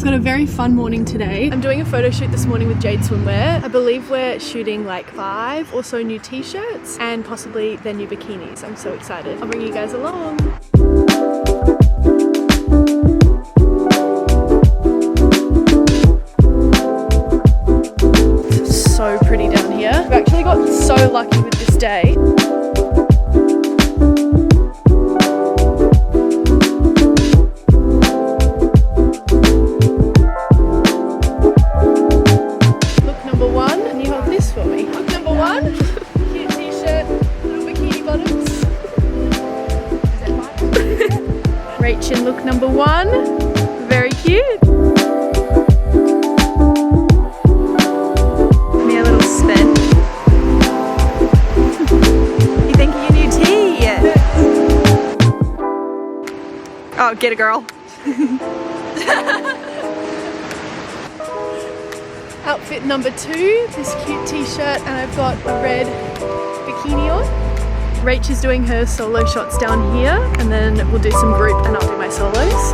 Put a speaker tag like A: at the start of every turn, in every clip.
A: got a very fun morning today. I'm doing a photo shoot this morning with JAYD Swimwear. I believe we're shooting like 5 or so new t-shirts and possibly their new bikinis. I'm so excited. I'll bring you guys along. It's so pretty down here. I've actually got so lucky with this day. Look number 1, very cute. Give me a little spin. You think of your new tea? Oh, get a girl. Outfit number 2, this cute t-shirt, and I've got a red bikini on. Rach is doing her solo shots down here, and then we'll do some group and I'll do my solos.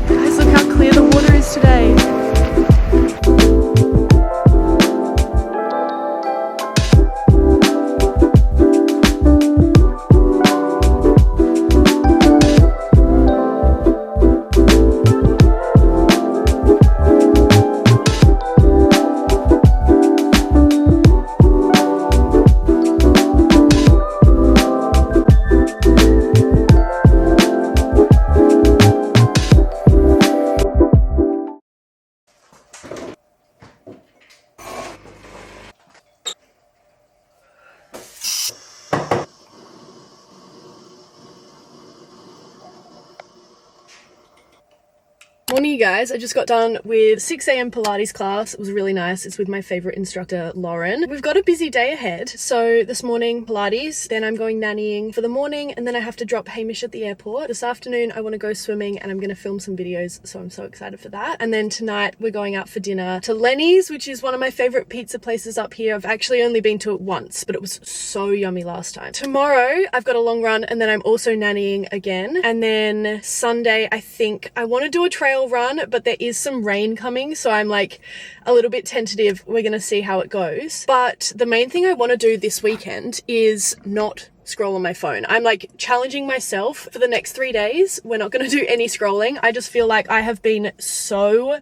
A: Guys, look how clear the water is today. Morning, you guys. I just got done with 6 a.m. Pilates class. It was really nice. It's with my favorite instructor, Lauren. We've got a busy day ahead. So this morning, Pilates, then I'm going nannying for the morning, and then I have to drop Hamish at the airport. This afternoon, I want to go swimming and I'm going to film some videos. So I'm so excited for that. And then tonight, we're going out for dinner to Lenny's, which is one of my favorite pizza places up here. I've actually only been to it once, but it was so yummy last time. Tomorrow, I've got a long run, and then I'm also nannying again. And then Sunday, I think I want to do a trail run, but there is some rain coming, so I'm like a little bit tentative. We're gonna see how it goes. But the main thing I want to do this weekend is not scroll on my phone. I'm like challenging myself for the next 3 days. We're not going to do any scrolling. I just feel like I have been so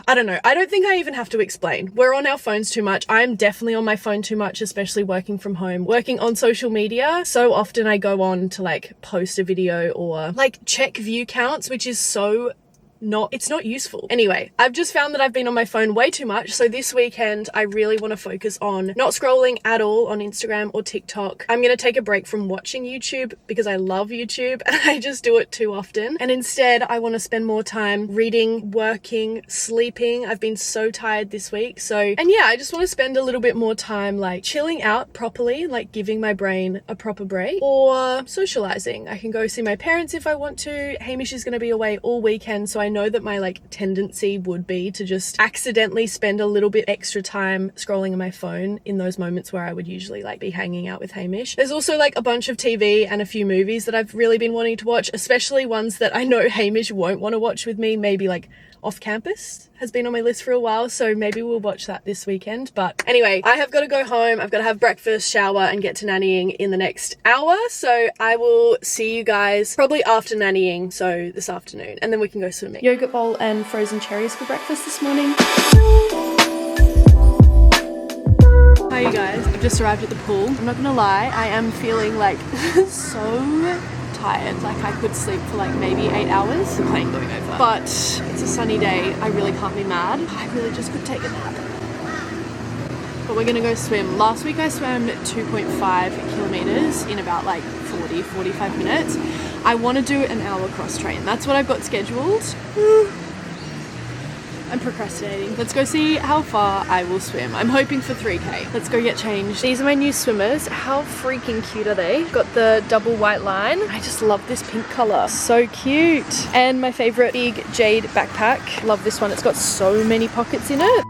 A: I don't know. I don't think I even have to explain. We're on our phones too much. I'm definitely on my phone too much, especially working from home, working on social media. So often I go on to like post a video or like check view counts, which is so it's not useful. Anyway, I've just found that I've been on my phone way too much. So this weekend, I really want to focus on not scrolling at all on Instagram or TikTok. I'm going to take a break from watching YouTube because I love YouTube and I just do it too often. And instead, I want to spend more time reading, working, sleeping. I've been so tired this week. And yeah, I just want to spend a little bit more time like chilling out properly, like giving my brain a proper break, or socializing. I can go see my parents if I want to. Hamish is going to be away all weekend, so I know that my like tendency would be to just accidentally spend a little bit extra time scrolling on my phone in those moments where I would usually like be hanging out with Hamish. There's also like a bunch of TV and a few movies that I've really been wanting to watch, especially ones that I know Hamish won't want to watch with me. Maybe like Off Campus has been on my list for a while, so maybe we'll watch that this weekend. But anyway, I have got to go home. I've got to have breakfast, shower, and get to nannying in the next hour. So I will see you guys probably after nannying, so this afternoon, and then we can go swimming. Yogurt bowl and frozen cherries for breakfast this morning. Hi you guys, I've just arrived at the pool. I'm not gonna lie, I am feeling like so tired. Like I could sleep for like maybe 8 hours. The plane going over. But it's a sunny day. I really can't be mad. I really just could take a nap. But we're gonna go swim. Last week I swam 2.5 kilometers in about like 45 minutes. I want to do an hour cross train. That's what I've got scheduled. I'm procrastinating. Let's go see how far I will swim. I'm hoping for 3K. Let's go get changed. These are my new swimmers. How freaking cute are they? Got the double white line. I just love this pink color. So cute. And my favorite big JAYD backpack. Love this one. It's got so many pockets in it.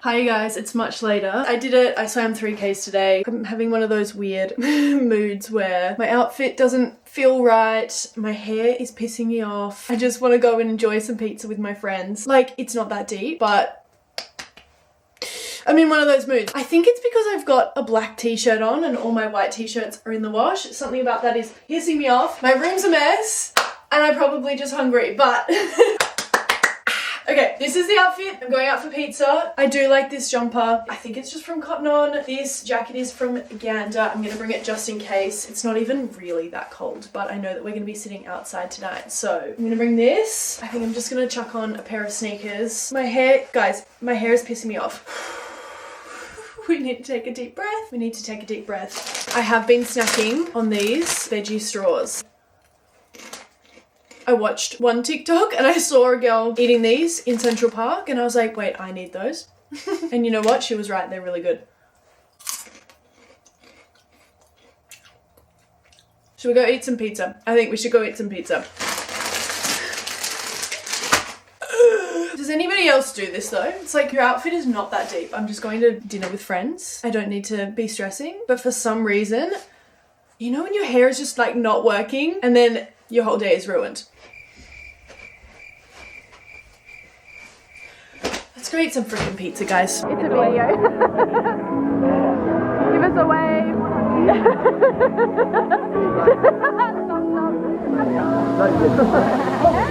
A: Hi guys, it's much later. I swam 3Ks today. I'm having one of those weird moods where my outfit doesn't feel right, my hair is pissing me off. I just want to go and enjoy some pizza with my friends. Like, it's not that deep, but I'm in one of those moods. I think it's because I've got a black t-shirt on and all my white t-shirts are in the wash. Something about that is pissing me off. My room's a mess and I'm probably just hungry, but okay, this is the outfit. I'm going out for pizza. I do like this jumper. I think it's just from Cotton On. This jacket is from Gander. I'm gonna bring it just in case. It's not even really that cold, but I know that we're gonna be sitting outside tonight. So I'm gonna bring this. I think I'm just gonna chuck on a pair of sneakers. My hair, guys, my hair is pissing me off. We need to take a deep breath. We need to take a deep breath. I have been snacking on these veggie straws. I watched one TikTok and I saw a girl eating these in Central Park and I was like, wait, I need those. And you know what? She was right. They're really good. Should we go eat some pizza? I think we should go eat some pizza. Does anybody else do this though? It's like your outfit is not that deep. I'm just going to dinner with friends. I don't need to be stressing. But for some reason, you know when your hair is just like not working and then your whole day is ruined. Let's go eat some freaking pizza, guys. It's a video. Give us a wave.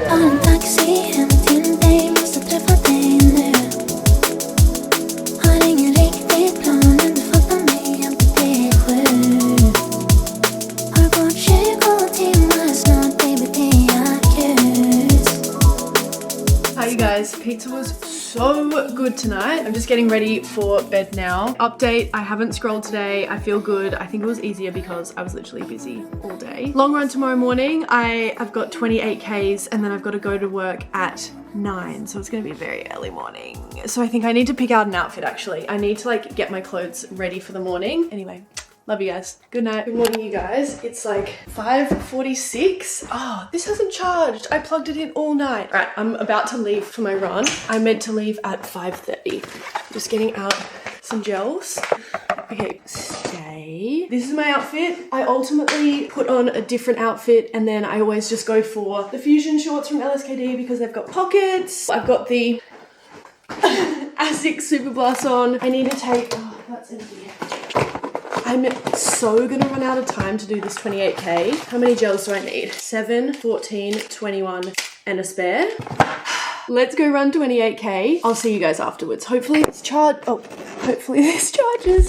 B: Ta en taxi hem till dig, måste träffa dig nu. Har ingen riktigt plan, men du fattar mig, jag blir sjuk. Har gått 20 timmar snart, baby, det är akut.
A: Hi you guys, pizza was so good tonight. I'm just getting ready for bed now. Update, I haven't scrolled today. I feel good. I think it was easier because I was literally busy all day. Long run tomorrow morning. I've got 28 Ks and then I've got to go to work at 9, so it's gonna be a very early morning. So I think I need to pick out an outfit actually. I need to like get my clothes ready for the morning. Anyway, love you guys. Good night. Good morning, you guys. It's like 5:46. Oh, this hasn't charged. I plugged it in all night. All right, I'm about to leave for my run. I meant to leave at 5:30. Just getting out some gels. Okay, stay. This is my outfit. I ultimately put on a different outfit and then I always just go for the fusion shorts from LSKD because they've got pockets. I've got the ASICS Super Blast on. I need to take, oh, that's empty. I'm so gonna run out of time to do this 28K. How many gels do I need? 7, 14, 21, and a spare. Let's go run 28K. I'll see you guys afterwards. Hopefully this hopefully this charges.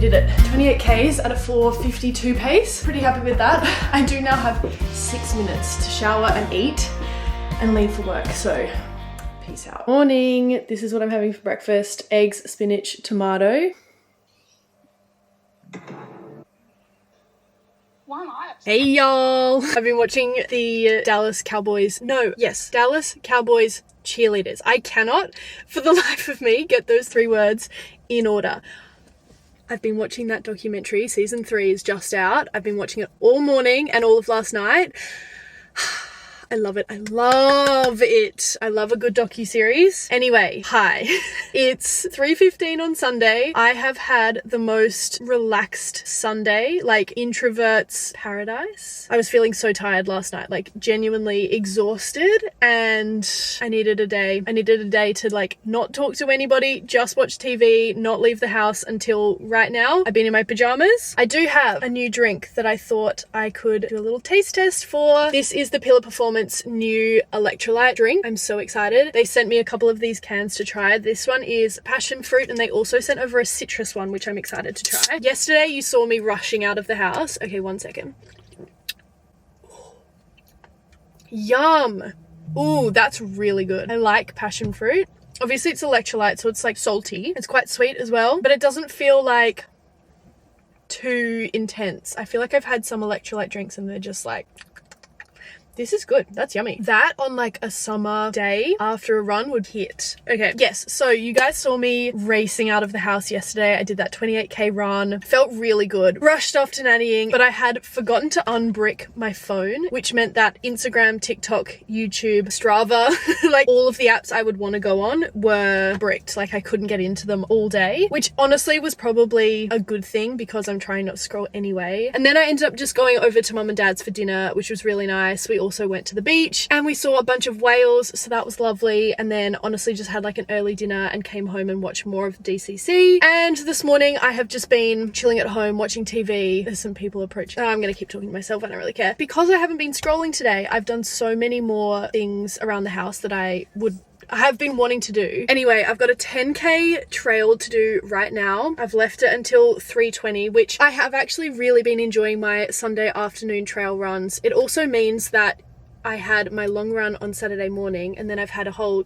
A: Did it. 28 Ks at a 4:52 pace. Pretty happy with that. I do now have 6 minutes to shower and eat and leave for work, so peace out. Morning. This is what I'm having for breakfast. Eggs, spinach, tomato.
C: Why not?
A: Hey y'all. I've been watching the Dallas Cowboys cheerleaders. I cannot for the life of me get those 3 words in order. I've been watching that documentary. Season 3 is just out. I've been watching it all morning and all of last night. I love it. I love it. I love a good docu-series. Anyway, hi. It's 3:15 on Sunday. I have had the most relaxed Sunday, like introvert's paradise. I was feeling so tired last night, like genuinely exhausted, and I needed a day. I needed a day to like not talk to anybody, just watch TV, not leave the house until right now. I've been in my pajamas. I do have a new drink that I thought I could do a little taste test for. This is the Pillar Performance new electrolyte drink. I'm so excited. They sent me a couple of these cans to try. This one is passion fruit and they also sent over a citrus one, which I'm excited to try. Yesterday you saw me rushing out of the house. Okay, 1 second. Yum. Ooh, that's really good. I like passion fruit. Obviously it's electrolyte, so it's like salty. It's quite sweet as well, but it doesn't feel like too intense. I feel like I've had some electrolyte drinks and they're just like, this is good. That's yummy. That on like a summer day after a run would hit. Okay, yes. So you guys saw me racing out of the house yesterday. I did that 28K run. Felt really good. Rushed off to nannying, but I had forgotten to unbrick my phone, which meant that Instagram, TikTok, YouTube, Strava, like all of the apps I would want to go on were bricked. Like I couldn't get into them all day, which honestly was probably a good thing because I'm trying not to scroll anyway. And then I ended up just going over to mum and dad's for dinner, which was really nice. We also went to the beach and we saw a bunch of whales, so that was lovely. And then honestly just had like an early dinner and came home and watched more of DCC. And this morning I have just been chilling at home watching TV. There's some people approaching. I'm gonna keep talking to myself, I don't really care. Because I haven't been scrolling today, I've done so many more things around the house that I have been wanting to do. Anyway, I've got a 10K trail to do right now. I've left it until 3:20, which I have actually really been enjoying my Sunday afternoon trail runs. It also means that I had my long run on Saturday morning and then I've had a whole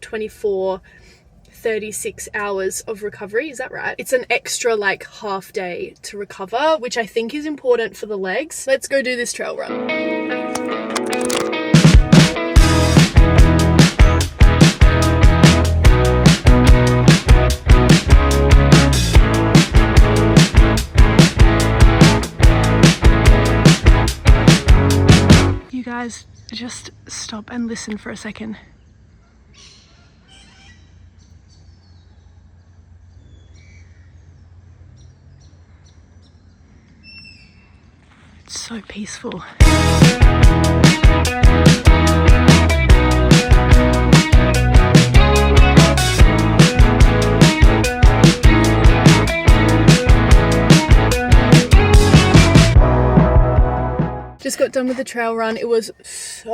A: 36 hours of recovery. Is that right? It's an extra like half day to recover, which I think is important for the legs. Let's go do this trail run. You guys, just stop and listen for a second. It's so peaceful. Just got done with the trail run. It was so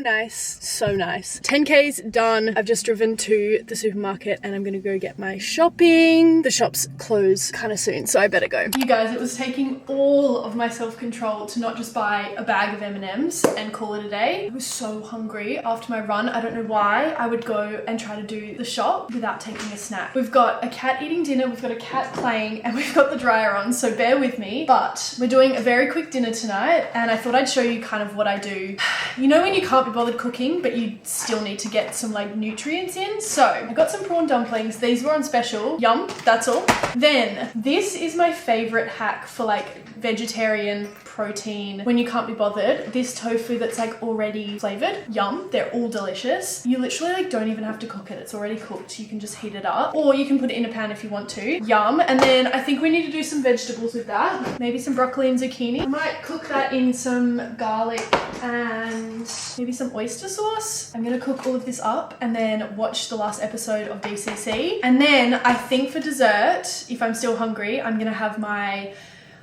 A: nice. So nice. 10K's done. I've just driven to the supermarket and I'm gonna go get my shopping. The shops close kind of soon, so I better go. You guys, it was taking all of my self-control to not just buy a bag of M&Ms and call it a day. I was so hungry after my run. I don't know why I would go and try to do the shop without taking a snack. We've got a cat eating dinner, we've got a cat playing, and we've got the dryer on, so bear with me. But we're doing a very quick dinner tonight and I thought I'd show you kind of what I do. You know when you can't be bothered cooking but you still need to get some like nutrients in? So I got some prawn dumplings. These were on special. Yum, that's all. Then this is my favorite hack for like vegetarian protein when you can't be bothered. This tofu that's like already flavored. Yum, they're all delicious. You literally like don't even have to cook it. It's already cooked. You can just heat it up or you can put it in a pan if you want to. Yum. And then I think we need to do some vegetables with that. Maybe some broccoli and zucchini. I might cook that in some garlic and maybe some oyster sauce. I'm gonna cook all of this up and then watch the last episode of DCC. And then I think for dessert, if I'm still hungry, I'm gonna have my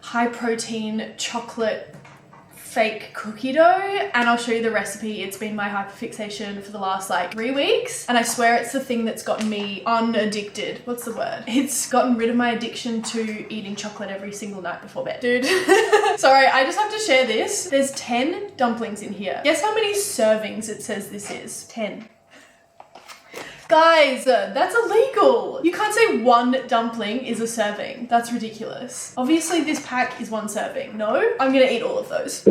A: high protein chocolate fake cookie dough and I'll show you the recipe. It's been my hyperfixation for the last like 3 weeks and I swear it's the thing that's gotten me unaddicted. What's the word? It's gotten rid of my addiction to eating chocolate every single night before bed. Dude. Sorry, I just have to share this. There's 10 dumplings in here. Guess how many servings it says this is? 10. Guys, that's illegal. You can't say one dumpling is a serving. That's ridiculous. Obviously this pack is one serving. No, I'm gonna eat all of those.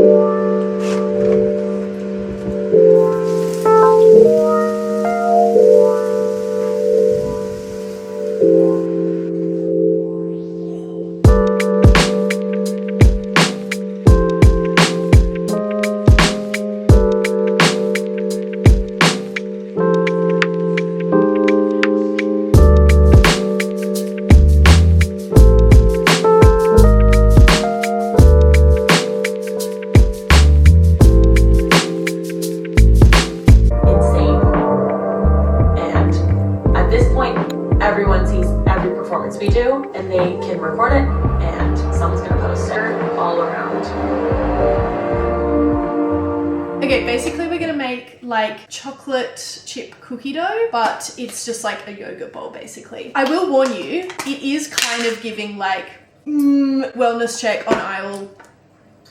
C: we do, and they can record it, and someone's gonna post it all around.
A: Okay, basically we're gonna make like chocolate chip cookie dough, but it's just like a yogurt bowl basically. I will warn you, it is kind of giving like wellness check on aisle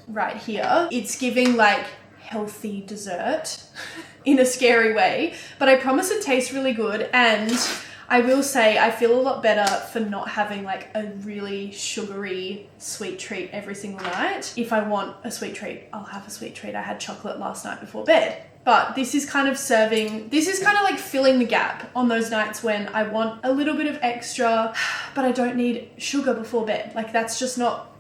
A: right here. It's giving like healthy dessert in a scary way, but I promise it tastes really good, and I will say I feel a lot better for not having like a really sugary sweet treat every single night. If I want a sweet treat, I'll have a sweet treat. I had chocolate last night before bed. But this is kind of like filling the gap on those nights when I want a little bit of extra, but I don't need sugar before bed. Like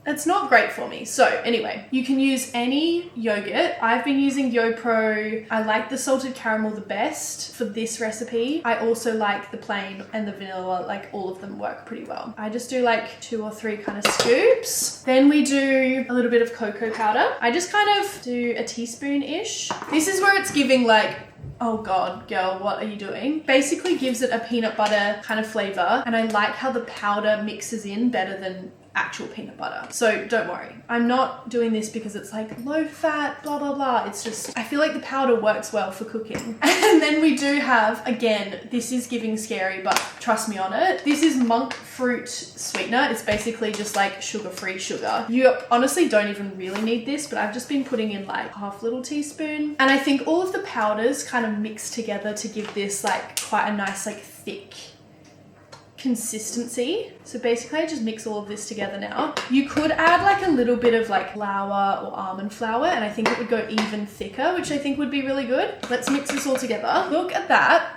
A: it's not great for me. So anyway, you can use any yogurt. I've been using YoPro. I like the salted caramel the best for this recipe. I also like the plain and the vanilla, like all of them work pretty well. I just do like 2 or 3 kind of scoops. Then we do a little bit of cocoa powder. I just kind of do a teaspoon-ish. This is where it's giving like, oh God, girl, what are you doing? Basically gives it a peanut butter kind of flavor. And I like how the powder mixes in better than actual peanut butter. So don't worry. I'm not doing this because it's like low fat, blah, blah, blah. It's just, I feel like the powder works well for cooking. And then we do have, again, this is giving scary, but trust me on it. This is monk fruit sweetener. It's basically just like sugar-free sugar. You honestly don't even really need this, but I've just been putting in like half little teaspoon. And I think all of the powders kind of mix together to give this like quite a nice, like thick consistency. So basically I just mix all of this together now. You could add like a little bit of like flour or almond flour and I think it would go even thicker, which I think would be really good. Let's mix this all together. Look at that.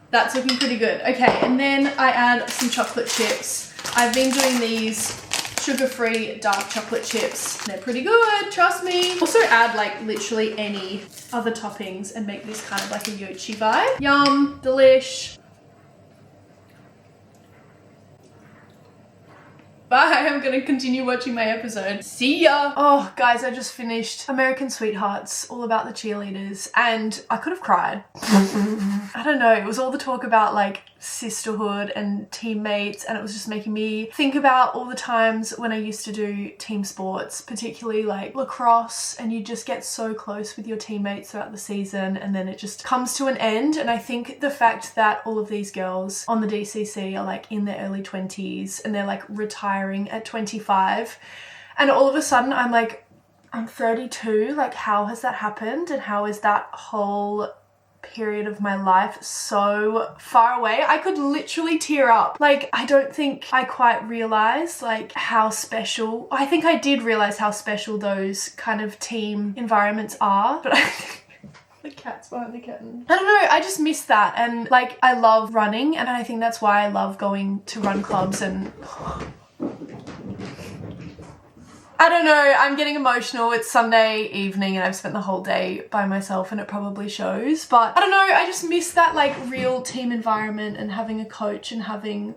A: That's looking pretty good. Okay, and then I add some chocolate chips. I've been doing these sugar-free dark chocolate chips. They're pretty good, trust me. Also add like literally any other toppings and make this kind of like a yochi vibe. Yum, delish. Bye, I'm gonna continue watching my episode. See ya! Oh, guys, I just finished American Sweethearts, all about the cheerleaders, and I could have cried. I don't know, it was all the talk about like sisterhood and teammates, and it was just making me think about all the times when I used to do team sports, particularly like lacrosse, and you just get so close with your teammates throughout the season and then it just comes to an end. And I think the fact that all of these girls on the DCC are like in their early 20s and they're like retiring at 25, and all of a sudden I'm like, I'm 32, like how has that happened and how is that whole period of my life so far away? I could literally tear up. Like, I don't think I quite realized like how special, I think I did realize how special those kind of team environments are, but the cat's behind the curtain. I don't know, I just miss that. And like, I love running, and I think that's why I love going to run clubs. And I don't know, I'm getting emotional. It's Sunday evening and I've spent the whole day by myself and it probably shows. But I don't know, I just miss that like real team environment and having a coach and having...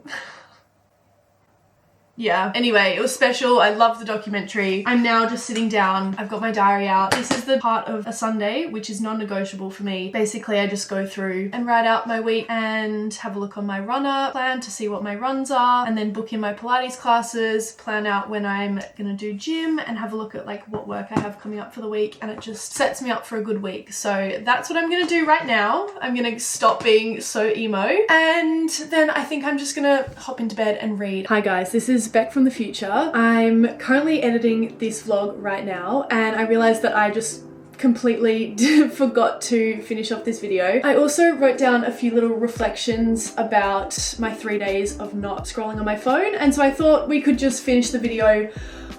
A: Yeah, anyway, it was special. I love the documentary. I'm now just sitting down. I've got my diary out. This is the part of a Sunday, which is non-negotiable for me. Basically, I just go through and write out my week and have a look on my Runna plan to see what my runs are, and then book in my Pilates classes, plan out when I'm gonna do gym, and have a look at like what work I have coming up for the week, and it just sets me up for a good week. So that's what I'm gonna do right now. I'm gonna stop being so emo, and then I think I'm just gonna hop into bed and read. Hi guys, this is Bec from the future. I'm currently editing this vlog right now, and I realized that I just completely forgot to finish off this video. I also wrote down a few little reflections about my 3 days of not scrolling on my phone, and so I thought we could just finish the video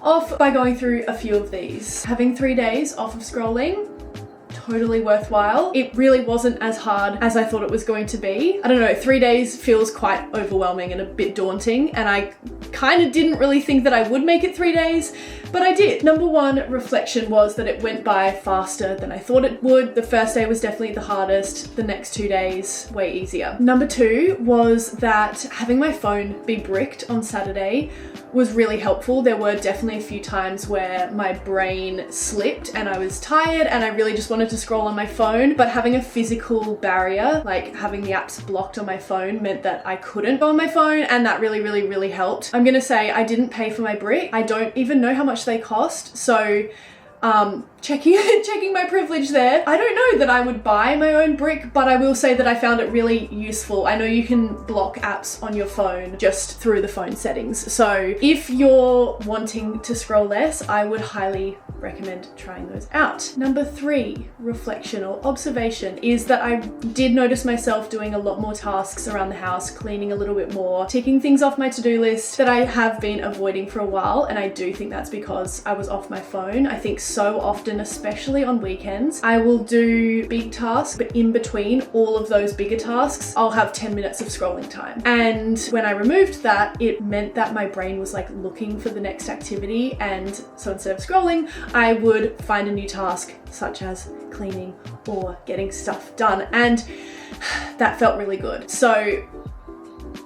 A: off by going through a few of these. Having 3 days off of scrolling, totally worthwhile. It really wasn't as hard as I thought it was going to be. I don't know, 3 days feels quite overwhelming and a bit daunting, and I kind of didn't really think that I would make it 3 days, but I did. Number one reflection was that it went by faster than I thought it would. The first day was definitely the hardest, the next 2 days way easier. Number two was that having my phone be bricked on Saturday was really helpful. There were definitely a few times where my brain slipped and I was tired and I really just wanted to scroll on my phone, but having a physical barrier, like having the apps blocked on my phone, meant that I couldn't go on my phone, and that really helped. I'm gonna say I didn't pay for my brick. I don't even know how much they cost, so checking my privilege there. I don't know that I would buy my own brick, but I will say that I found it really useful. I know you can block apps on your phone just through the phone settings. So if you're wanting to scroll less, I would highly recommend trying those out. Number 3, reflection or observation, is that I did notice myself doing a lot more tasks around the house, cleaning a little bit more, ticking things off my to-do list that I have been avoiding for a while. And I do think that's because I was off my phone. I think so often, especially on weekends, I will do big tasks, but in between all of those bigger tasks, I'll have 10 minutes of scrolling time. And when I removed that, it meant that my brain was like looking for the next activity. And so instead of scrolling, I would find a new task, such as cleaning or getting stuff done. And that felt really good. So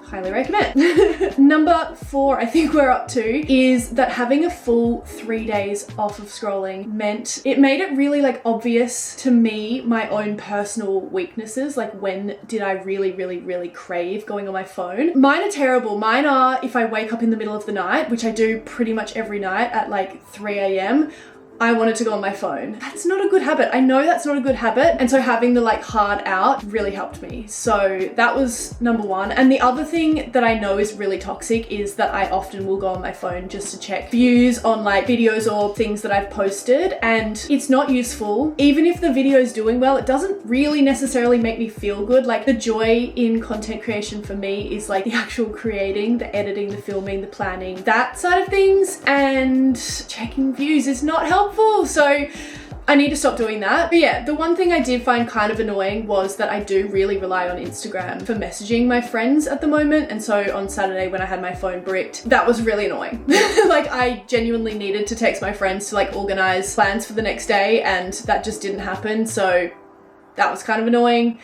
A: highly recommend. Number 4, I think we're up to, is that having a full 3 days off of scrolling made it really like obvious to me my own personal weaknesses. Like, when did I really crave going on my phone? Mine are terrible. Mine are if I wake up in the middle of the night, which I do pretty much every night at like 3 a.m. I wanted to go on my phone. That's not a good habit. I know that's not a good habit. And so having the like hard out really helped me. So that was number 1. And the other thing that I know is really toxic is that I often will go on my phone just to check views on like videos or things that I've posted. And it's not useful. Even if the video is doing well, it doesn't really necessarily make me feel good. Like, the joy in content creation for me is like the actual creating, the editing, the filming, the planning, that side of things. And checking views is not helpful. So I need to stop doing that. But yeah, the one thing I did find kind of annoying was that I do really rely on Instagram for messaging my friends at the moment. And so on Saturday when I had my phone bricked, that was really annoying. Like, I genuinely needed to text my friends to like organize plans for the next day, and that just didn't happen. So that was kind of annoying.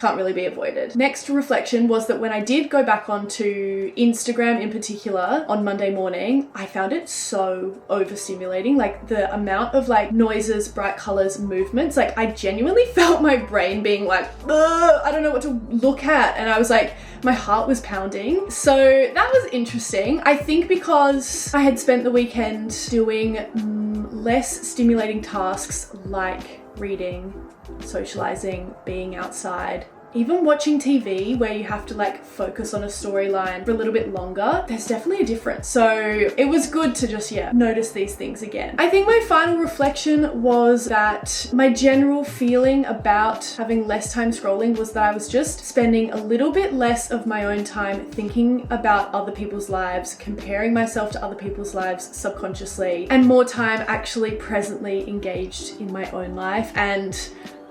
A: Can't really be avoided. Next reflection was that when I did go back onto Instagram in particular on Monday morning, I found it so overstimulating. Like, the amount of like noises, bright colors, movements, like I genuinely felt my brain being like, I don't know what to look at. And I was like, my heart was pounding. So that was interesting. I think because I had spent the weekend doing less stimulating tasks like reading, socializing, being outside, even watching TV where you have to like focus on a storyline for a little bit longer, there's definitely a difference. So it was good to just, notice these things again. I think my final reflection was that my general feeling about having less time scrolling was that I was just spending a little bit less of my own time thinking about other people's lives, comparing myself to other people's lives subconsciously, and more time actually presently engaged in my own life. And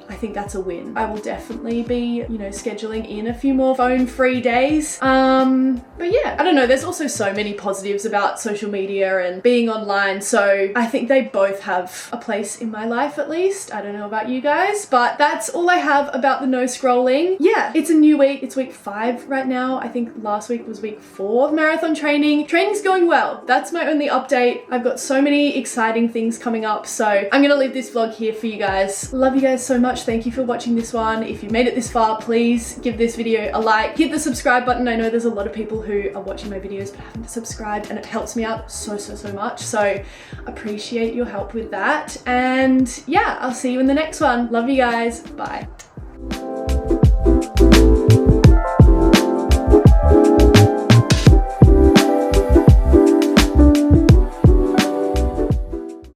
A: I think that's a win. I will definitely be, scheduling in a few more phone-free days. But yeah, I don't know. There's also so many positives about social media and being online. So I think they both have a place in my life, at least. I don't know about you guys, but that's all I have about the no scrolling. Yeah, it's a new week. It's week 5 right now. I think last week was week 4 of marathon training. Training's going well. That's my only update. I've got so many exciting things coming up. So I'm going to leave this vlog here for you guys. Love you guys so much. Thank you for watching this one. If you made it this far, please give this video a like, hit the subscribe button. I know there's a lot of people who are watching my videos but haven't subscribed, and it helps me out so much. So appreciate your help with that. And yeah, I'll see you in the next one. Love you guys. Bye.